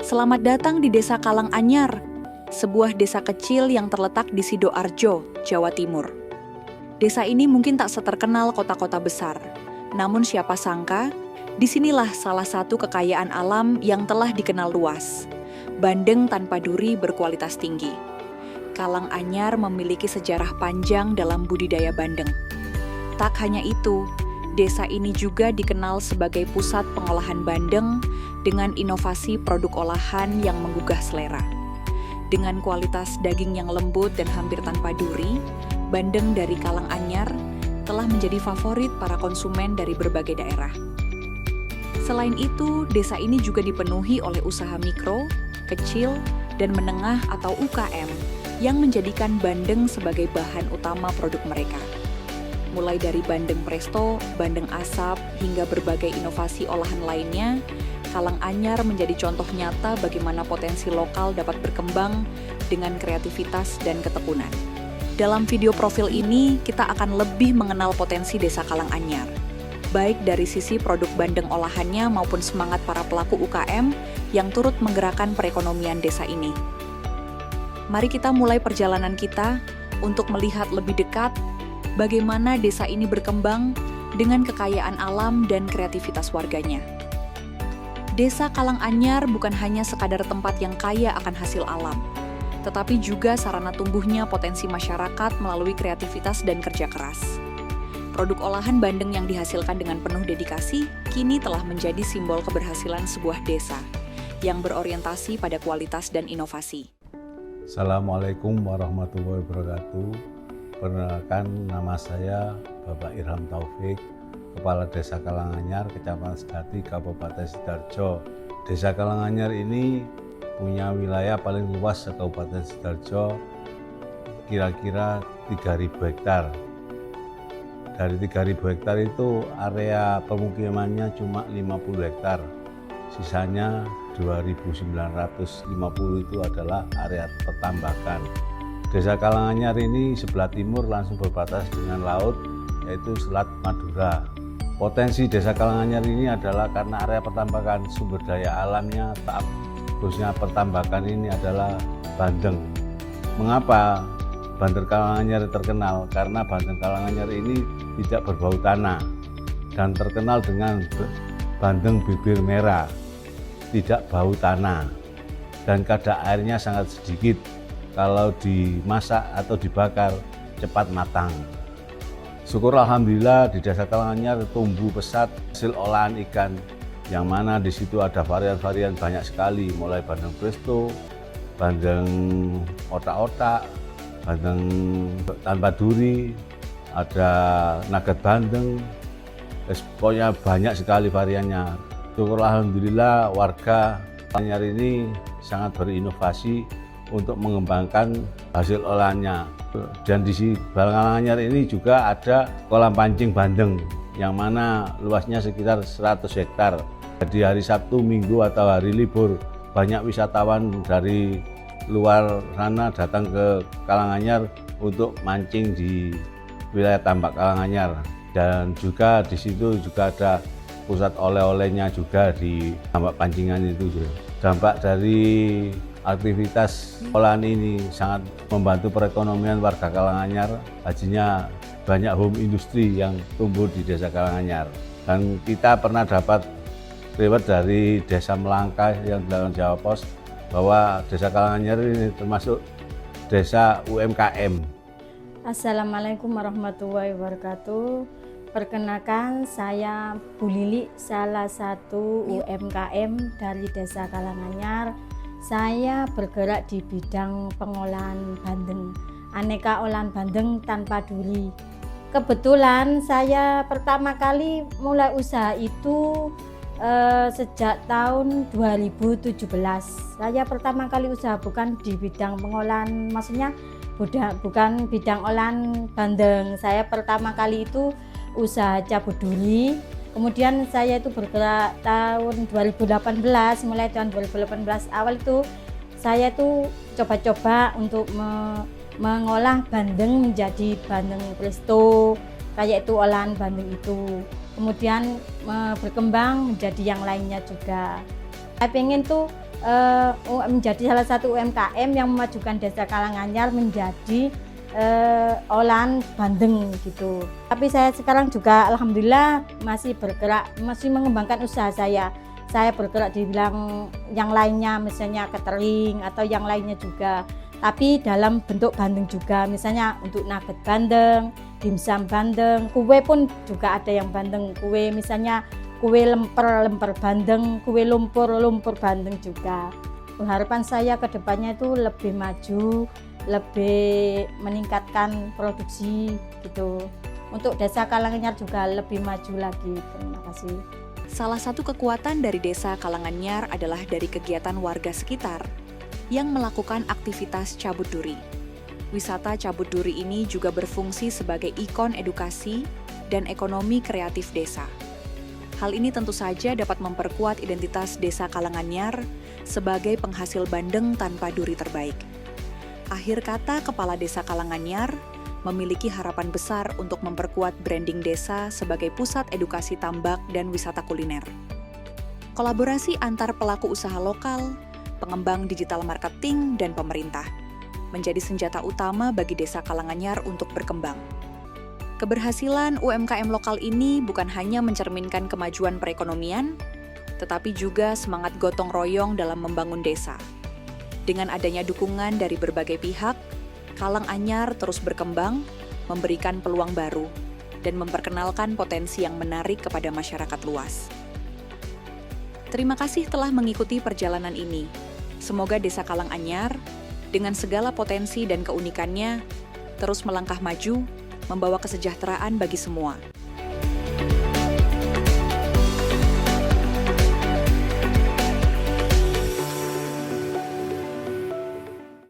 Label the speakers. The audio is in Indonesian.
Speaker 1: Selamat datang di Desa Kalanganyar, sebuah desa kecil yang terletak di Sidoarjo, Jawa Timur. Desa ini mungkin tak seterkenal kota-kota besar, namun siapa sangka, disinilah salah satu kekayaan alam yang telah dikenal luas. Bandeng tanpa duri berkualitas tinggi. Kalanganyar memiliki sejarah panjang dalam budidaya bandeng. Tak hanya itu, desa ini juga dikenal sebagai pusat pengolahan bandeng dengan inovasi produk olahan yang menggugah selera. Dengan kualitas daging yang lembut dan hampir tanpa duri, bandeng dari Kalanganyar telah menjadi favorit para konsumen dari berbagai daerah. Selain itu, desa ini juga dipenuhi oleh usaha mikro, kecil, dan menengah atau UKM yang menjadikan bandeng sebagai bahan utama produk mereka. Mulai dari bandeng presto, bandeng asap, hingga berbagai inovasi olahan lainnya, Kalanganyar menjadi contoh nyata bagaimana potensi lokal dapat berkembang dengan kreativitas dan ketekunan. Dalam video profil ini, kita akan lebih mengenal potensi desa Kalanganyar, baik dari sisi produk bandeng olahannya maupun semangat para pelaku UKM yang turut menggerakkan perekonomian desa ini. Mari kita mulai perjalanan kita untuk melihat lebih dekat bagaimana desa ini berkembang dengan kekayaan alam dan kreativitas warganya. Desa Kalanganyar bukan hanya sekadar tempat yang kaya akan hasil alam, tetapi juga sarana tumbuhnya potensi masyarakat melalui kreativitas dan kerja keras. Produk olahan bandeng yang dihasilkan dengan penuh dedikasi kini telah menjadi simbol keberhasilan sebuah desa yang berorientasi pada kualitas dan inovasi.
Speaker 2: Assalamualaikum warahmatullahi wabarakatuh. Perkenalkan, nama saya Bapak Irham Taufik, Kepala Desa Kalanganyar, Kecamatan Sedati, Kabupaten Sidoarjo. Desa Kalanganyar ini punya wilayah paling luas se-Kabupaten Sidoarjo, kira-kira 3.000 hektar. Dari 3.000 hektar itu area pemukimannya cuma 50 hektar. Sisanya 2.950 itu adalah area pertambakan. Desa Kalanganyar ini sebelah timur langsung berbatas dengan laut, yaitu Selat Madura. Potensi Desa Kalanganyar ini adalah karena area pertambakan, sumber daya alamnya tak, khususnya pertambakan ini adalah bandeng. Mengapa bandeng Kalanganyar terkenal? Karena bandeng Kalanganyar ini tidak berbau tanah dan terkenal dengan bandeng bibir merah, tidak bau tanah, dan kadar airnya sangat sedikit. Kalau dimasak atau dibakar cepat matang. Syukur alhamdulillah di Desa Kalanganyar tumbuh pesat hasil olahan ikan, yang mana di situ ada varian-varian banyak sekali, mulai bandeng presto, bandeng otak-otak, bandeng tanpa duri, ada nugget bandeng, pokoknya banyak sekali variannya. Syukur alhamdulillah warga Kalanganyar ini sangat berinovasi untuk mengembangkan hasil olahannya. Dan di Kalanganyar ini juga ada kolam pancing bandeng yang mana luasnya sekitar 100 hektar. Di hari Sabtu, Minggu atau hari libur banyak wisatawan dari luar sana datang ke Kalanganyar untuk mancing di wilayah tambak Kalanganyar. Dan juga di situ juga ada pusat oleh-olehnya juga di tambak pancingan itu. Dampak dari aktivitas olahan ini sangat membantu perekonomian warga Kalanganyar. Hajinya banyak home industri yang tumbuh di Desa Kalanganyar. Dan kita pernah dapat riwayat dari Desa Melangkah yang dilakukan Jawa Pos bahwa Desa Kalanganyar ini termasuk desa UMKM.
Speaker 3: Assalamualaikum warahmatullahi wabarakatuh. Perkenalkan, saya Bu Lili, salah satu UMKM dari Desa Kalanganyar. Saya bergerak di bidang pengolahan bandeng, aneka olahan bandeng tanpa duri. Kebetulan saya pertama kali mulai usaha itu sejak tahun 2017. Saya pertama kali usaha bukan di bidang pengolahan, maksudnya bukan bidang olahan bandeng. Saya pertama kali itu usaha cabut duri. Kemudian saya itu bergerak tahun 2018, mulai tahun 2018 awal itu saya itu coba-coba untuk mengolah bandeng menjadi bandeng presto, kayak itu olahan bandeng itu. Kemudian berkembang menjadi yang lainnya juga. Saya pengen tuh menjadi salah satu UMKM yang memajukan Desa Kalanganyar menjadi olahan bandeng gitu. Tapi saya sekarang juga alhamdulillah masih bergerak, masih mengembangkan usaha saya. Saya bergerak di bidang yang lainnya, misalnya catering atau yang lainnya juga. Tapi dalam bentuk bandeng juga, misalnya untuk nugget bandeng, dimsum bandeng, kue pun juga ada yang bandeng, kue misalnya kue lemper bandeng, kue lumpur bandeng juga. Harapan saya ke depannya itu lebih maju, lebih meningkatkan produksi gitu. Untuk Desa Kalanganyar juga lebih maju lagi. Terima kasih.
Speaker 1: Salah satu kekuatan dari Desa Kalanganyar adalah dari kegiatan warga sekitar yang melakukan aktivitas cabut duri. Wisata cabut duri ini juga berfungsi sebagai ikon edukasi dan ekonomi kreatif desa. Hal ini tentu saja dapat memperkuat identitas Desa Kalanganyar sebagai penghasil bandeng tanpa duri terbaik. Akhir kata, Kepala Desa Kalanganyar memiliki harapan besar untuk memperkuat branding desa sebagai pusat edukasi tambak dan wisata kuliner. Kolaborasi antar pelaku usaha lokal, pengembang digital marketing, dan pemerintah menjadi senjata utama bagi Desa Kalanganyar untuk berkembang. Keberhasilan UMKM lokal ini bukan hanya mencerminkan kemajuan perekonomian, tetapi juga semangat gotong royong dalam membangun desa. Dengan adanya dukungan dari berbagai pihak, Kalanganyar terus berkembang, memberikan peluang baru, dan memperkenalkan potensi yang menarik kepada masyarakat luas. Terima kasih telah mengikuti perjalanan ini. Semoga Desa Kalanganyar, dengan segala potensi dan keunikannya, terus melangkah maju, membawa kesejahteraan bagi semua.